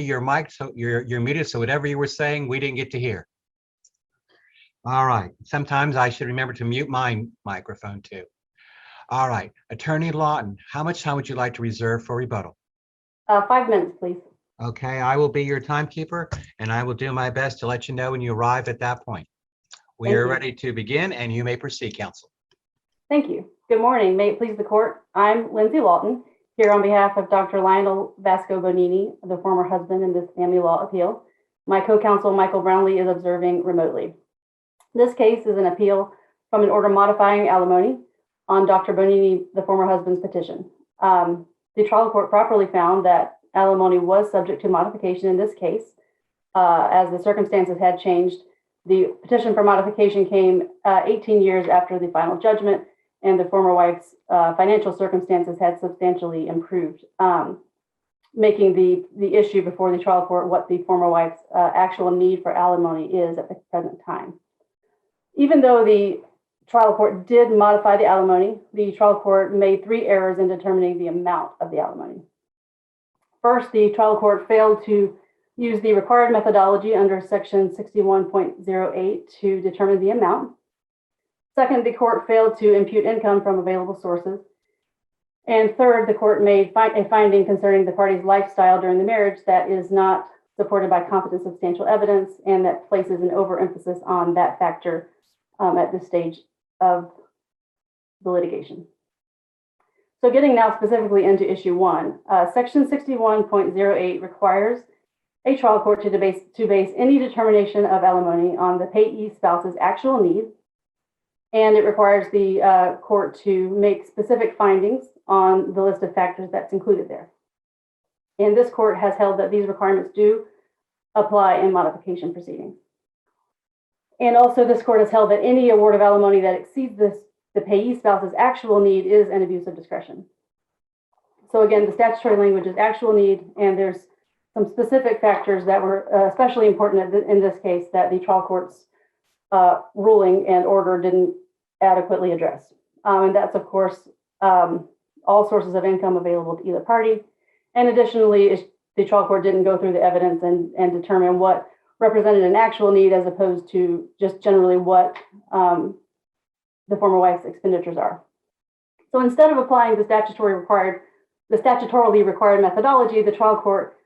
your mic, so you're muted, so whatever you were saying, we didn't get to hear. All right. Sometimes I should remember to mute my microphone too. All right. Attorney Lawton, how much time would you like to reserve for rebuttal? 5 minutes, please. Okay, I will be your timekeeper, and I will do my best to let you know when you arrive at that point. We Thank are you. ready to begin, and you may proceed, counsel. Thank you. Good morning. May it please the court. I'm Lindsay Lawton, here on behalf of Dr. Lionel Vasco Bonini, the former husband in this family law appeal. My co-counsel, Michael Brownlee, is observing remotely. This case is an appeal from an order modifying alimony on Dr. Bonini, the former husband's petition. The trial court properly found that alimony was subject to modification in this case, as the circumstances had changed. The petition for modification came 18 years after the final judgment, and the former wife's financial circumstances had substantially improved, making the issue before the trial court what the former wife's actual need for alimony is at the present time. Even though the trial court did modify the alimony, the trial court made 3 errors in determining the amount of the alimony. First, the trial court failed to use the required methodology under section 61.08 to determine the amount. Second, the court failed to impute income from available sources. And third, the court made a finding concerning the party's lifestyle during the marriage that is not supported by competent substantial evidence, and that places an overemphasis on that factor at this stage of the litigation. So getting now specifically into issue 1, section 61.08 requires a trial court to base any determination of alimony on the payee spouse's actual need, and it requires the court to make specific findings on the list of factors that's included there. And this court has held that these requirements do apply in modification proceedings. And also this court has held that any award of alimony that exceeds the payee spouse's actual need is an abuse of discretion. So again, the statutory language is actual need, and there's some specific factors that were especially important in this case that the trial court's ruling and order didn't adequately address. And that's, of course, all sources of income available to either party. And additionally, the trial court didn't go through the evidence and determine what represented an actual need as opposed to just generally what the former wife's expenditures are. So instead of applying the statutorily required methodology, the trial court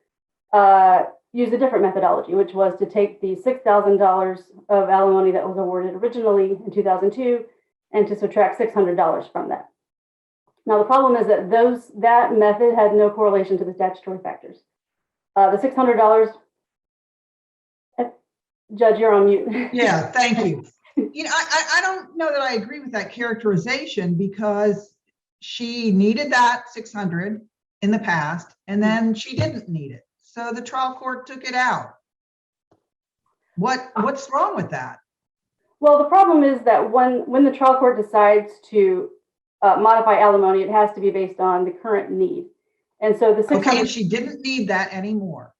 used a different methodology, which was to take the $6,000 of alimony that was awarded originally in 2002 and to subtract $600 from that. Now, the problem is that that method had no correlation to the statutory factors. The $600, Judge, you're on mute. Yeah, thank you. I don't know that I agree with that characterization, because she needed that 600 in the past, and then she didn't need it. So the trial court took it out. What's wrong with that? Well, the problem is that when the trial court decides to modify alimony, it has to be based on the current need. And so the 600. Okay, and she didn't need that anymore.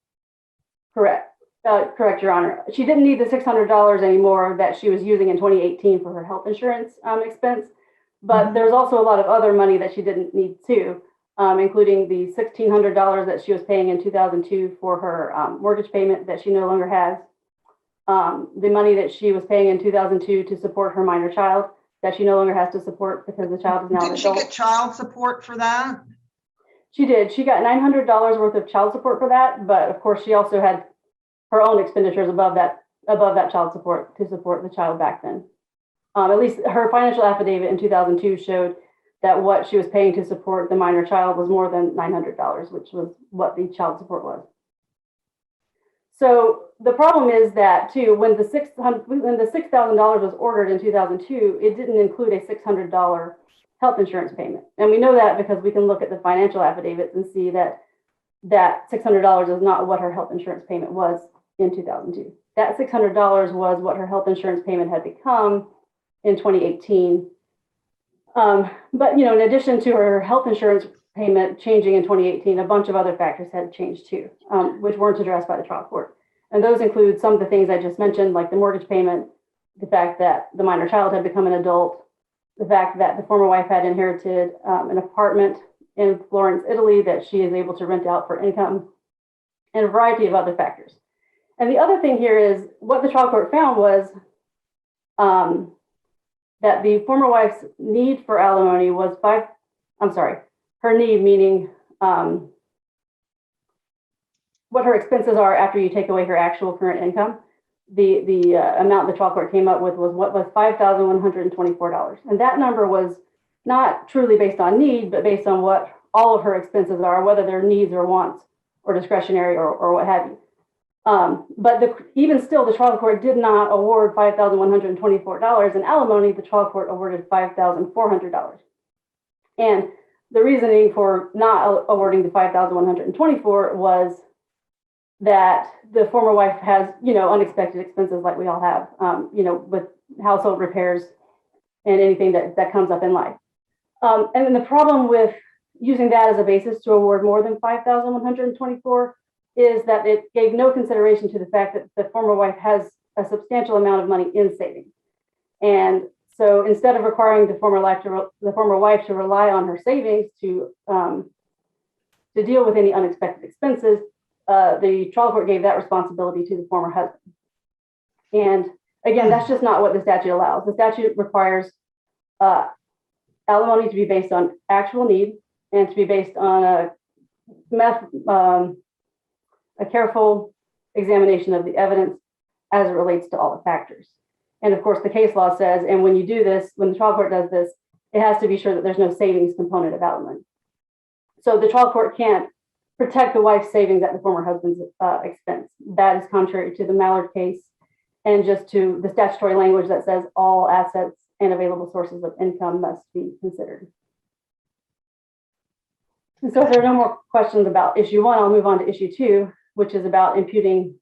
Correct. Correct, Your Honor. She didn't need the $600 anymore that she was using in 2018 for her health insurance expense. But there's also a lot of other money that she didn't need too, including the $1,600 that she was paying in 2002 for her mortgage payment that she no longer has. The money that she was paying in 2002 to support her minor child that she no longer has to support because the child is now an adult. Did she get child support for that? She did. She got $900 worth of child support for that, but of course she also had her own expenditures above that child support to support the child back then. At least her financial affidavit in 2002 showed that what she was paying to support the minor child was more than $900, which was what the child support was. So the problem is that too, when the $6,000 was ordered in 2002, it didn't include a $600 health insurance payment. And we know that because we can look at the financial affidavits and see that that $600 is not what her health insurance payment was in 2002. That $600 was what her health insurance payment had become in 2018. But in addition to her health insurance payment changing in 2018, a bunch of other factors had changed too, which weren't addressed by the trial court. And those include some of the things I just mentioned, like the mortgage payment, the fact that the minor child had become an adult, the fact that the former wife had inherited an apartment in Florence, Italy, that she is able to rent out for income, and a variety of other factors. And the other thing here is what the trial court found was that the former wife's need for alimony was her need, meaning what her expenses are after you take away her actual current income. The amount the trial court came up with was $5,124. And that number was not truly based on need, but based on what all of her expenses are, whether they're needs or wants or discretionary or what have you. But even still, the trial court did not award $5,124 in alimony. The trial court awarded $5,400. And the reasoning for not awarding the $5,124 was that the former wife has, unexpected expenses like we all have, with household repairs and anything that comes up in life. And then the problem with using that as a basis to award more than $5,124 is that it gave no consideration to the fact that the former wife has a substantial amount of money in savings. And so instead of requiring the former wife to rely on her savings to deal with any unexpected expenses, the trial court gave that responsibility to the former husband. And again, that's just not what the statute allows. The statute requires alimony to be based on actual need and to be based on a careful examination of the evidence as it relates to all the factors. And of course, the case law says, and when you do this, when the trial court does this, it has to be sure that there's no savings component of alimony. So the trial court can't protect the wife's savings at the former husband's expense. That is contrary to the Mallard case and just to the statutory language that says all assets and available sources of income must be considered. And so if there are no more questions about issue 1, I'll move on to issue 2, which is about imputing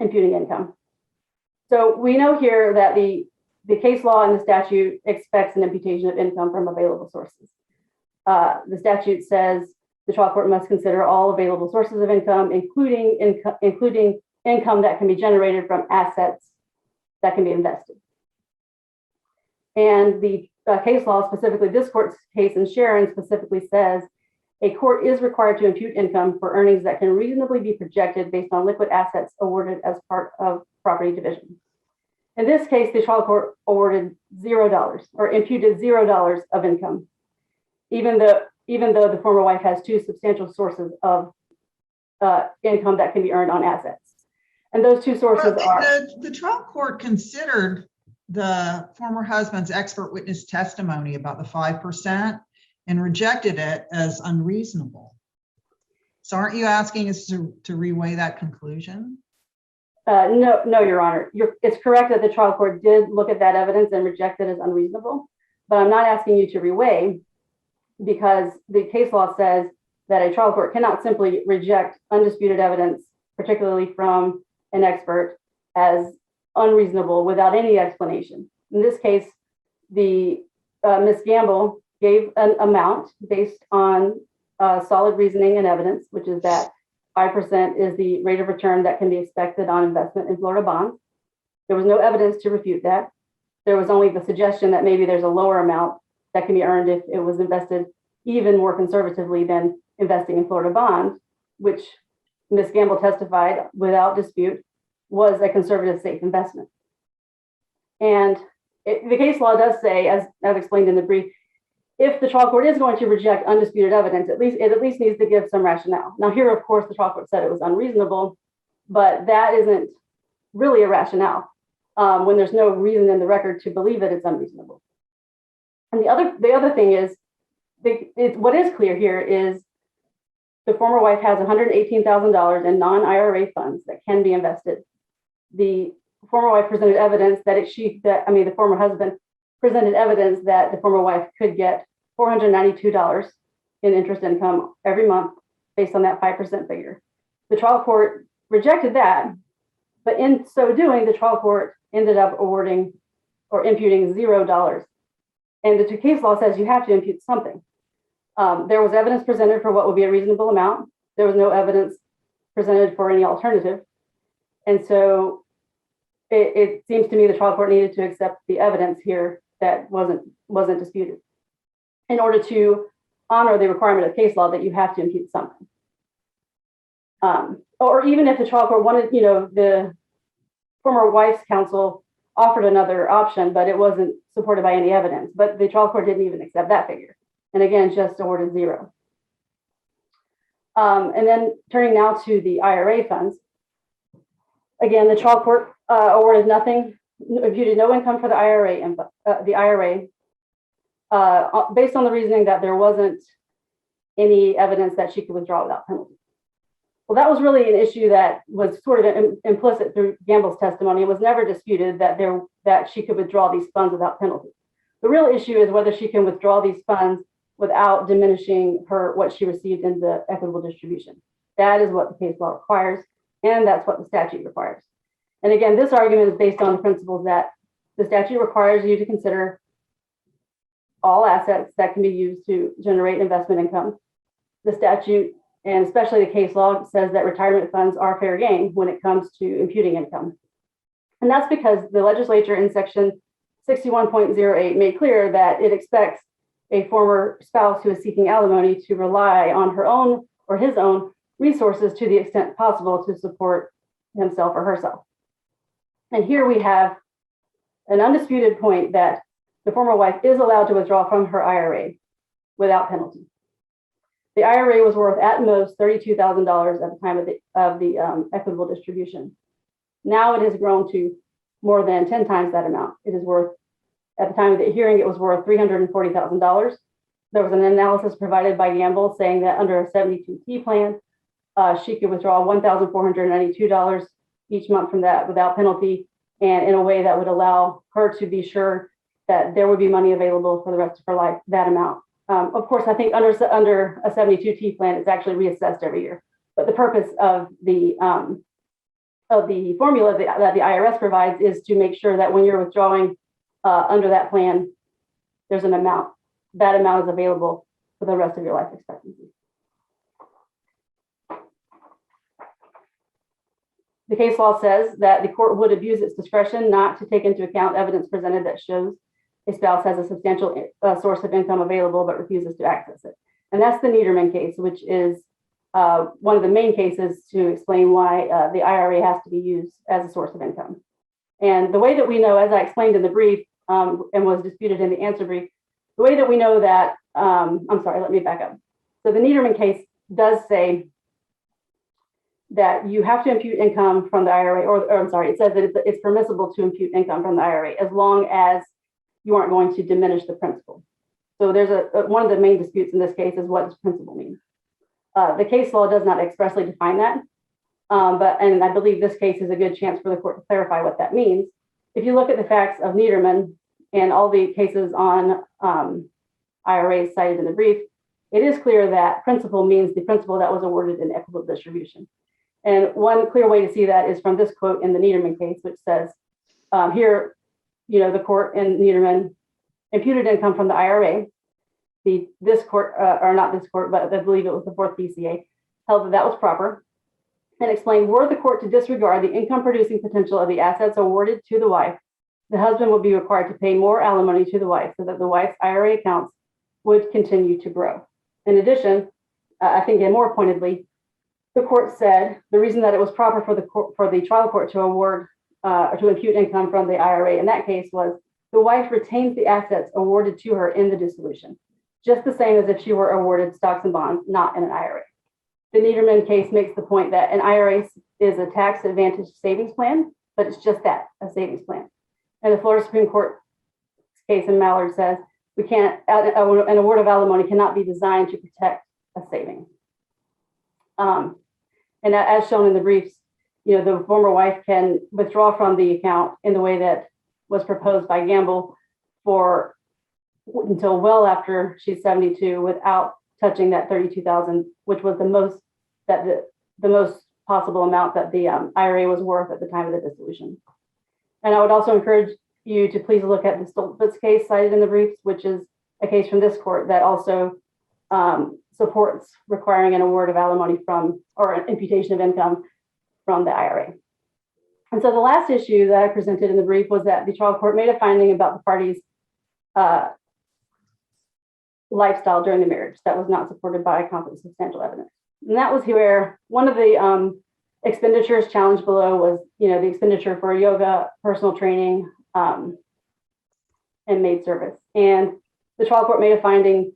income. So we know here that the case law and the statute expects an imputation of income from available sources. The statute says the trial court must consider all available sources of income, including income that can be generated from assets that can be invested. And the case law, specifically this court's case in Sharon, specifically says a court is required to impute income for earnings that can reasonably be projected based on liquid assets awarded as part of property division. In this case, the trial court awarded $0 or imputed $0 of income, even though the former wife has 2 substantial sources of income that can be earned on assets. And those 2 sources are... The trial court considered the former husband's expert witness testimony about the 5% and rejected it as unreasonable. So aren't you asking us to reweigh that conclusion? No, Your Honor. It's correct that the trial court did look at that evidence and reject it as unreasonable, but I'm not asking you to reweigh because the case law says that a trial court cannot simply reject undisputed evidence, particularly from an expert, as unreasonable without any explanation. In this case, the Ms. Gamble gave an amount based on solid reasoning and evidence, which is that 5% is the rate of return that can be expected on investment in Florida bonds. There was no evidence to refute that. There was only the suggestion that maybe there's a lower amount that can be earned if it was invested even more conservatively than investing in Florida bonds, which Ms. Gamble testified without dispute was a conservative safe investment. And the case law does say, as explained in the brief, if the trial court is going to reject undisputed evidence, it at least needs to give some rationale. Now here, of course, the trial court said it was unreasonable, but that isn't really a rationale when there's no reason in the record to believe that it's unreasonable. And the other thing is, what is clear here is the former wife has $118,000 in non-IRA funds that can be invested. The former wife presented evidence the former husband presented evidence that the former wife could get $492 in interest income every month based on that 5% figure. The trial court rejected that, but in so doing, the trial court ended up awarding or imputing $0. And the case law says you have to impute something. There was evidence presented for what would be a reasonable amount. There was no evidence presented for any alternative. And so it seems to me the trial court needed to accept the evidence here that wasn't disputed in order to honor the requirement of case law that you have to impute something. or even if the trial court wanted, the former wife's counsel offered another option, but it wasn't supported by any evidence. But the trial court didn't even accept that figure. And again, just awarded zero. And then turning now to the IRA funds. Again, the trial court awarded nothing, imputed no income for the IRA, based on the reasoning that there wasn't any evidence that she could withdraw without penalty. Well, that was really an issue that was sort of implicit through Gamble's testimony. It was never disputed that she could withdraw these funds without penalty. The real issue is whether she can withdraw these funds without diminishing what she received in the equitable distribution. That is what the case law requires, and that's what the statute requires. And again, this argument is based on the principles that the statute requires you to consider all assets that can be used to generate investment income. The statute, and especially the case law, says that retirement funds are fair game when it comes to imputing income. And that's because the legislature in section 61.08 made clear that it expects a former spouse who is seeking alimony to rely on her own or his own resources to the extent possible to support himself or herself. And here we have an undisputed point that the former wife is allowed to withdraw from her IRA without penalty. The IRA was worth at most $32,000 at the time of the equitable distribution. Now it has grown to more than 10 times that amount. It is worth, at the time of the hearing, it was worth $340,000. There was an analysis provided by Gamble saying that under a 72T plan, she could withdraw $1,492 each month from that without penalty, and in a way that would allow her to be sure that there would be money available for the rest of her life, that amount. Of course, I think under a 72T plan, it's actually reassessed every year. But the purpose of the formula that the IRS provides is to make sure that when you're withdrawing under that plan, there's an amount. That amount is available for the rest of your life expectancy. The case law says that the court would abuse its discretion not to take into account evidence presented that shows a spouse has a substantial source of income available but refuses to access it. And that's the Niederman case, which is one of the main cases to explain why the IRA has to be used as a source of income. And the way that we know, as I explained in the brief and was disputed in the answer brief, the way that we know that, I'm sorry, let me back up. So the Niederman case does say that you have to impute income from the IRA, or I'm sorry, it says that it's permissible to impute income from the IRA as long as you aren't going to diminish the principal. So there's one of the main disputes in this case is what does principal mean? The case law does not expressly define that, and I believe this case is a good chance for the court to clarify what that means. If you look at the facts of Niederman and all the cases on IRAs cited in the brief, it is clear that principal means the principal that was awarded in equitable distribution. And one clear way to see that is from this quote in the Niederman case, which says, here, the court in Niederman imputed income from the IRA. This court, or not this court, but I believe it was the fourth PCA, held that was proper and explained, were the court to disregard the income producing potential of the assets awarded to the wife, the husband would be required to pay more alimony to the wife so that the wife's IRA accounts would continue to grow. In addition, I think, and more pointedly, the court said the reason that it was proper for the trial court to award or to impute income from the IRA in that case was the wife retains the assets awarded to her in the dissolution, just the same as if she were awarded stocks and bonds, not in an IRA. The Niederman case makes the point that an IRA is a tax advantage savings plan, but it's just that, a savings plan. And the Florida Supreme Court case in Mallard says we can't, an award of alimony cannot be designed to protect a savings. And as shown in the briefs, the former wife can withdraw from the account in the way that was proposed by Gamble until well after she's 72 without touching that $32,000, which was the most possible amount that the IRA was worth at the time of the dissolution. And I would also encourage you to please look at the Stoltzfus case cited in the briefs, which is a case from this court that also supports requiring an award of alimony or an imputation of income from the IRA. And so the last issue that I presented in the brief was that the trial court made a finding about the parties' lifestyle during the marriage that was not supported by competent substantial evidence. And that was where one of the expenditures challenged below was, the expenditure for yoga, personal training, and maid service. And the trial court made a finding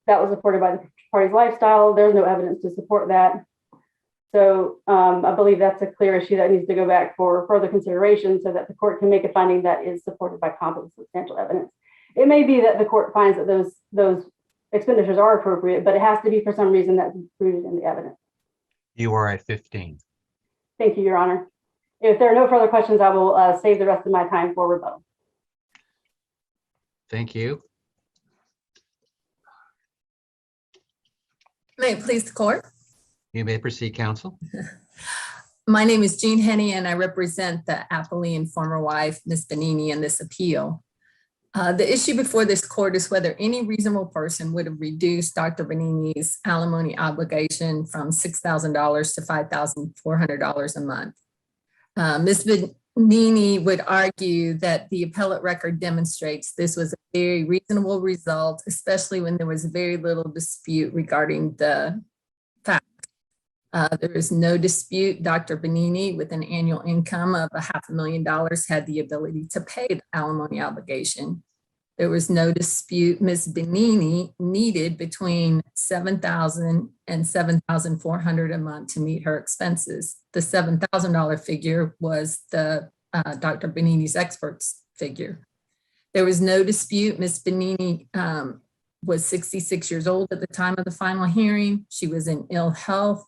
that was supported by the party's lifestyle. There's no evidence to support that. So I believe that's a clear issue that needs to go back for further consideration so that the court can make a finding that is supported by competent substantial evidence. It may be that the court finds that those expenditures are appropriate, but it has to be for some reason that's included in the evidence. You are at 15. Thank you, Your Honor. If there are no further questions, I will save the rest of my time for rebuttal. Thank you. May it please the court. You may proceed, counsel. My name is Jean Henney and I represent the appellee and former wife, Ms. Benini, in this appeal. The issue before this court is whether any reasonable person would have reduced Dr. Benini's alimony obligation from $6,000 to $5,400 a month. Ms. Benini would argue that the appellate record demonstrates this was a very reasonable result, especially when there was very little dispute regarding the fact. There is no dispute Dr. Benini, with an annual income of $500,000, had the ability to pay the alimony obligation. There was no dispute Ms. Benini needed between $7,000 and $7,400 a month to meet her expenses. The $7,000 figure was the Dr. Benini's expert's figure. There was no dispute Ms. Benini was 66 years old at the time of the final hearing. She was in ill health.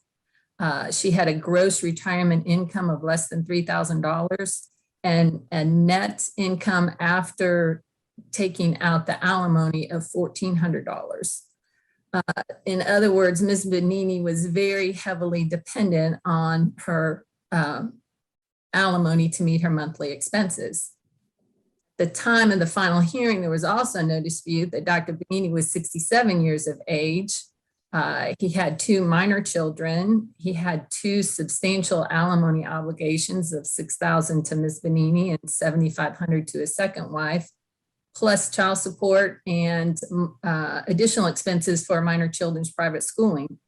She had a gross retirement income of less than $3,000 and a net income after taking out the alimony of $1,400. In other words, Ms. Benini was very heavily dependent on her alimony to meet her monthly expenses. At the time of the final hearing, there was also no dispute that Dr. Benini was 67 years of age. He had 2 minor children. He had 2 substantial alimony obligations of $6,000 to Ms. Benini and $7,500 to his second wife, plus child support and additional expenses for minor children's private schooling.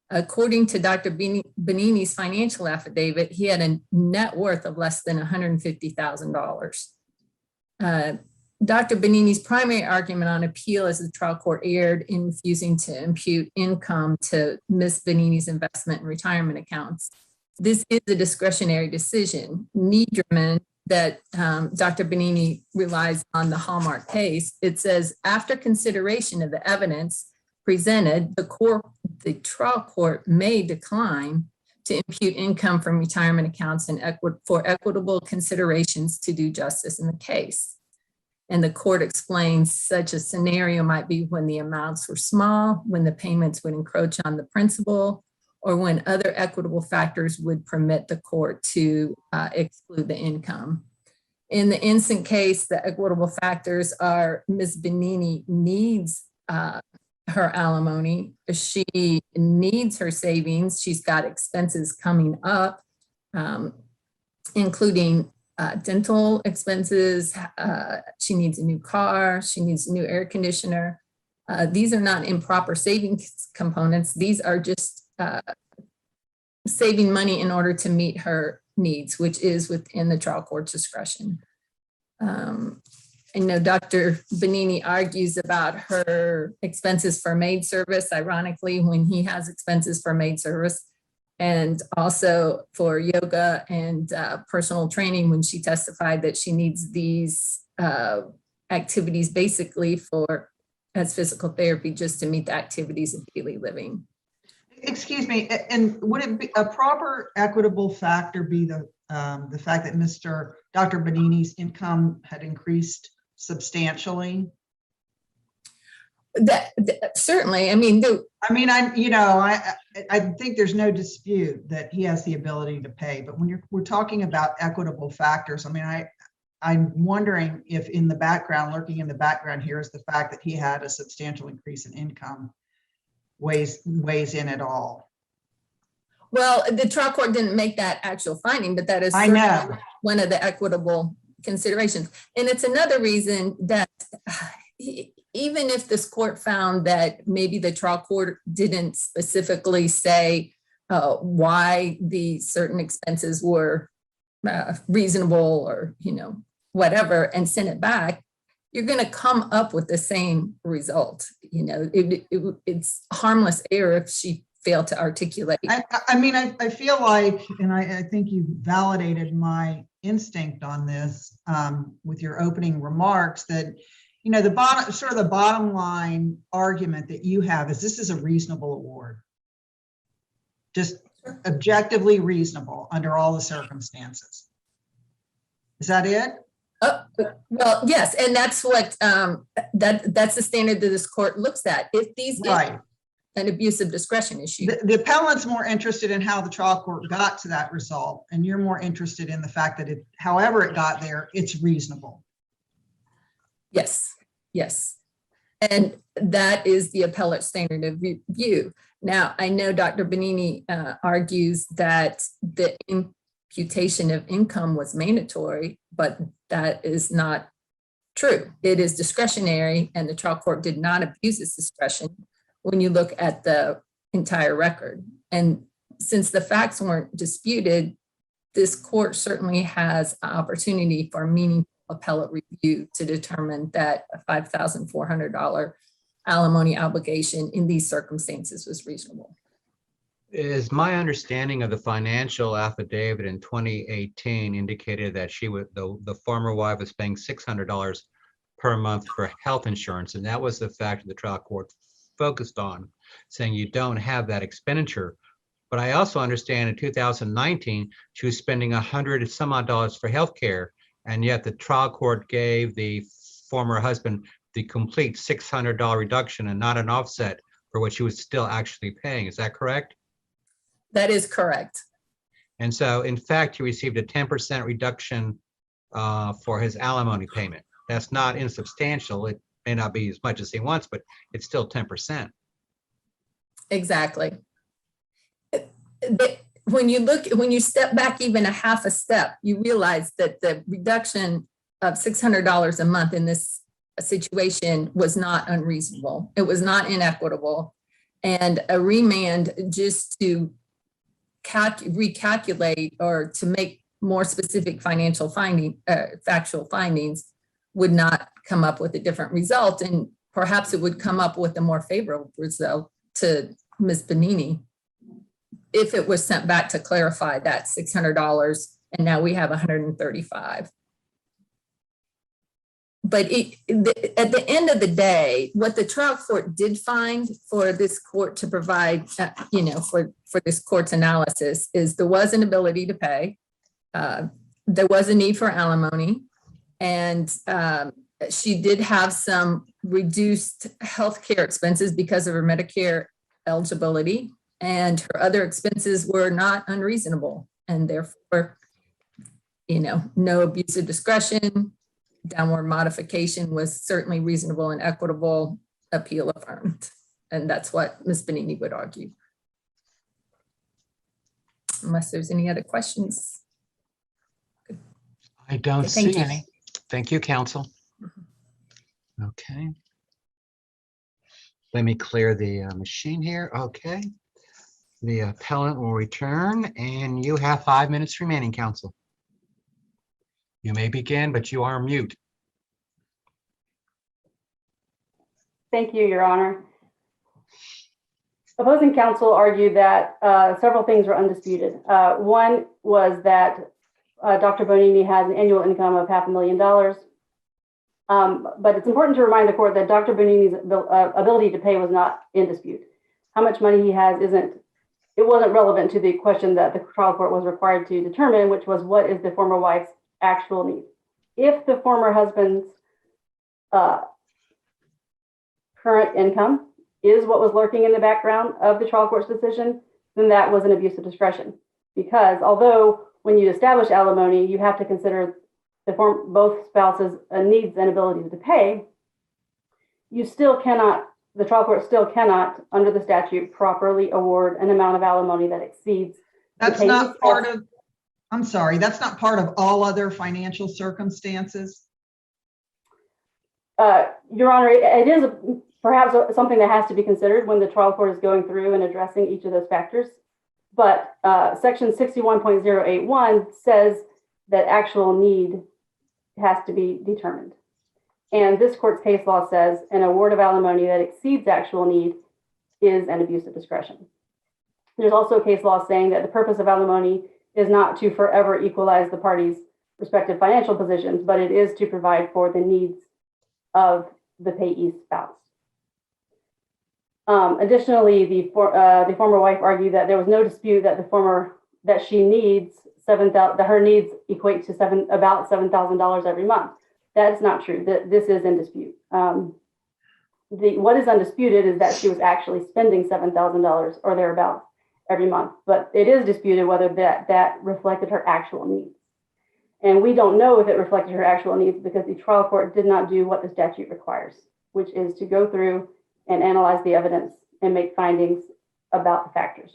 According to Dr. Benini's financial affidavit, he had a net worth of less than $150,000. Dr. Benini's primary argument on appeal is the trial court erred in refusing to impute income to Ms. Benini's investment and retirement accounts. This is a discretionary decision. Niederman, that Dr. Benini relies on the Hallmark case, it says, after consideration of the evidence presented, the trial court may decline to impute income from retirement accounts and for equitable considerations to do justice in the case. And the court explains such a scenario might be when the amounts were small, when the payments would encroach on the principal, or when other equitable factors would permit the court to exclude the income. In the instant case, the equitable factors are Ms. Benini needs her alimony. She needs her savings. She's got expenses coming up, including dental expenses. She needs a new car. She needs a new air conditioner. These are not improper savings components. These are just saving money in order to meet her needs, which is within the trial court's discretion. I know Dr. Benini argues about her expenses for maid service, ironically, when he has expenses for maid service, and also for yoga and personal training when she testified that she needs these activities basically as physical therapy just to meet the activities of daily living. Excuse me, and would it be a proper equitable factor be the fact that Dr. Benini's income had increased substantially? That certainly, I mean, I think there's no dispute that he has the ability to pay, but when we're talking about equitable factors, I mean, I'm wondering if in the background, lurking in the background here is the fact that he had a substantial increase in income weighs in at all. Well, the trial court didn't make that actual finding, but that is I know one of the equitable considerations. And it's another reason that even if this court found that maybe the trial court didn't specifically say why the certain expenses were reasonable or, whatever, and send it back, you're going to come up with the same result. It's harmless error if she failed to articulate. I feel like, and I think you validated my instinct on this with your opening remarks, that the bottom line argument that you have is this is a reasonable award, just objectively reasonable under all the circumstances. Is that it? Well, yes, and that's what that's the standard that this court looks at. If these Right. an abuse of discretion issue. The appellant's more interested in how the trial court got to that result, and you're more interested in the fact that however it got there, it's reasonable. Yes, yes. And that is the appellate standard of review. Now, I know Dr. Bonini argues that the imputation of income was mandatory, but that is not true. It is discretionary, and the trial court did not abuse its discretion when you look at the entire record. And since the facts weren't disputed, this court certainly has an opportunity for meaningful appellate review to determine that a $5,400 alimony obligation in these circumstances was reasonable. Is my understanding of the financial affidavit in 2018 indicated that the former wife was paying $600 per month for health insurance, and that was the fact the trial court focused on, saying you don't have that expenditure. But I also understand in 2019 she was spending $100 some odd for health care, and yet the trial court gave the former husband the complete $600 reduction and not an offset for what she was still actually paying. Is that correct? That is correct. And so, in fact, he received a 10% reduction for his alimony payment. That's not insubstantial. It may not be as much as he wants, but it's still 10%. Exactly. When you step back even a half a step, you realize that the reduction of $600 a month in this situation was not unreasonable. It was not inequitable. And a remand just to recalculate or to make more specific factual findings would not come up with a different result. And perhaps it would come up with a more favorable result to Ms. Bonini if it was sent back to clarify that $600 and now we have $135. But at the end of the day, what the trial court did find for this court to provide, for this court's analysis is there was an ability to pay. There was a need for alimony, and she did have some reduced healthcare expenses because of her Medicare eligibility, and her other expenses were not unreasonable, and therefore, no abuse of discretion. Downward modification was certainly reasonable and equitable, appeal affirmed. And that's what Ms. Bonini would argue. Unless there's any other questions. I don't Thank see you. any. Thank you, counsel. Okay. Let me clear the machine here. Okay. The appellant will return, and you have 5 minutes remaining, counsel. You may begin, but you are mute. Thank you, Your Honor. Opposing counsel argued that several things were undisputed. One was that Dr. Bonini has an annual income of $500,000. But it's important to remind the court that Dr. Bonini's ability to pay was not in dispute. How much money he has wasn't relevant to the question that the trial court was required to determine, which was what is the former wife's actual need. If the former husband's current income is what was lurking in the background of the trial court's decision, then that was an abuse of discretion. Because although when you establish alimony, you have to consider both spouses' needs and abilities to pay, the trial court still cannot, under the statute, properly award an amount of alimony that exceeds. That's not part of, I'm sorry, that's not part of all other financial circumstances. Your Honor, it is perhaps something that has to be considered when the trial court is going through and addressing each of those factors. But section 61.081 says that actual need has to be determined. And this court's case law says an award of alimony that exceeds actual need is an abuse of discretion. There's also case law saying that the purpose of alimony is not to forever equalize the parties' respective financial positions, but it is to provide for the needs of the payee spouse. Additionally, the former wife argued that there was no dispute that that she needs that her needs equate to about $7,000 every month. That's not true. This is in dispute. What is undisputed is that she was actually spending $7,000 or thereabouts every month, but it is disputed whether that reflected her actual needs. And we don't know if it reflected her actual needs because the trial court did not do what the statute requires, which is to go through and analyze the evidence and make findings about the factors.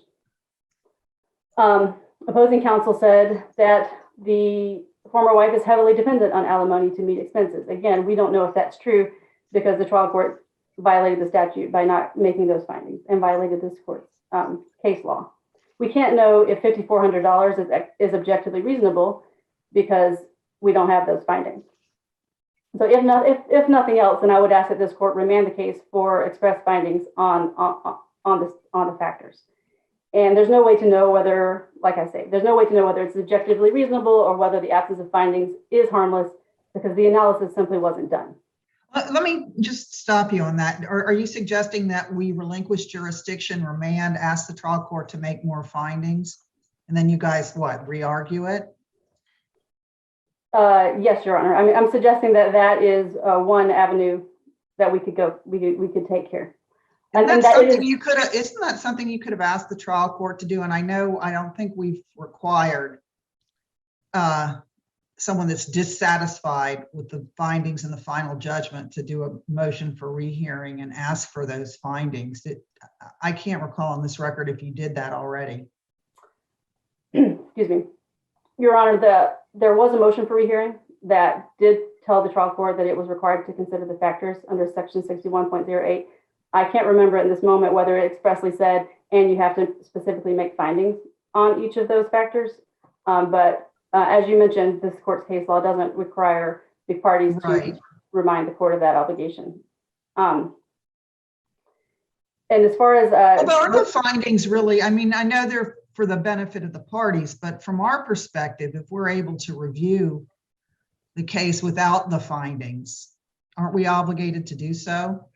Opposing counsel said that the former wife is heavily dependent on alimony to meet expenses. Again, we don't know if that's true because the trial court violated the statute by not making those findings and violated this court's case law. We can't know if $5,400 is objectively reasonable because we don't have those findings. So if nothing else, then I would ask that this court remand the case for express findings on the factors. And there's no way to know whether, like I say, there's no way to know whether it's objectively reasonable or whether the absence of findings is harmless because the analysis simply wasn't done. Let me just stop you on that. Are you suggesting that we relinquish jurisdiction, remand, ask the trial court to make more findings, and then you guys, what, re-argue it? Yes, Your Honor. I mean, I'm suggesting that is one avenue that we could go, we could take here. And that's something you could have, isn't that something you could have asked the trial court to do? And I don't think we've required someone that's dissatisfied with the findings in the final judgment to do a motion for rehearing and ask for those findings. I can't recall on this record if you did that already. Excuse me. Your Honor, there was a motion for rehearing that did tell the trial court that it was required to consider the factors under section 61.08. I can't remember in this moment whether it expressly said, and you have to specifically make findings on each of those factors. But as you mentioned, this court's case law doesn't require the parties to remind the court of that obligation. And as far as although are the findings really, I mean, I know they're for the benefit of the parties, but from our perspective, if we're able to review the case without the findings, aren't we obligated to do so?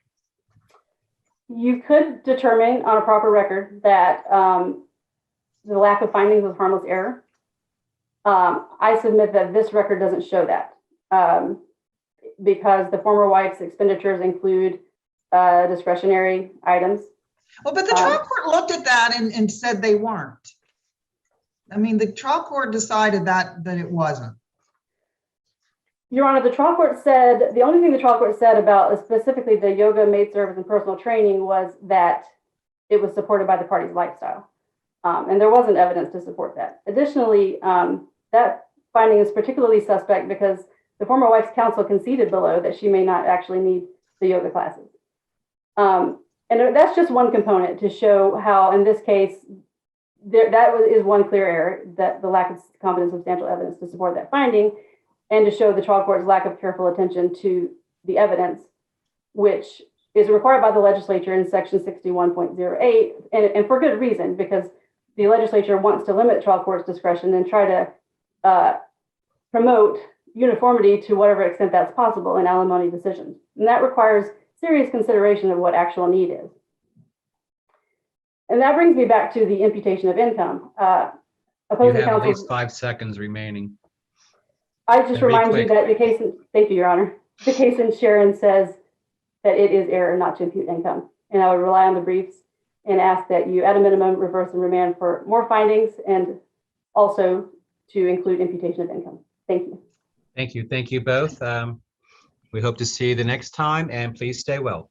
You could determine on a proper record that the lack of findings was harmless error. I submit that this record doesn't show that because the former wife's expenditures include discretionary items. Well, but the trial court looked at that and said they weren't. I mean, the trial court decided that it wasn't. Your Honor, the trial court said, the only thing the trial court said about specifically the yoga, maid service, and personal training was that it was supported by the party's lifestyle. And there wasn't evidence to support that. Additionally, that finding is particularly suspect because the former wife's counsel conceded below that she may not actually need the yoga classes. And that's just one component to show how, in this case, that is one clear error, that the lack of competent substantial evidence to support that finding, and to show the trial court's lack of careful attention to the evidence, which is required by the legislature in section 61.08, and for good reason, because the legislature wants to limit trial court's discretion and try to promote uniformity to whatever extent that's possible in alimony decisions. And that requires serious consideration of what actual need is. And that brings me back to the imputation of income. You have at least 5 seconds remaining. I just remind you that the case, thank you, Your Honor. The case in Sharon says that it is error not to impute income. And I would rely on the briefs and ask that you, at a minimum, reverse and remand for more findings and also to include imputation of income. Thank you. Thank you. Thank you both. We hope to see you the next time, and please stay well.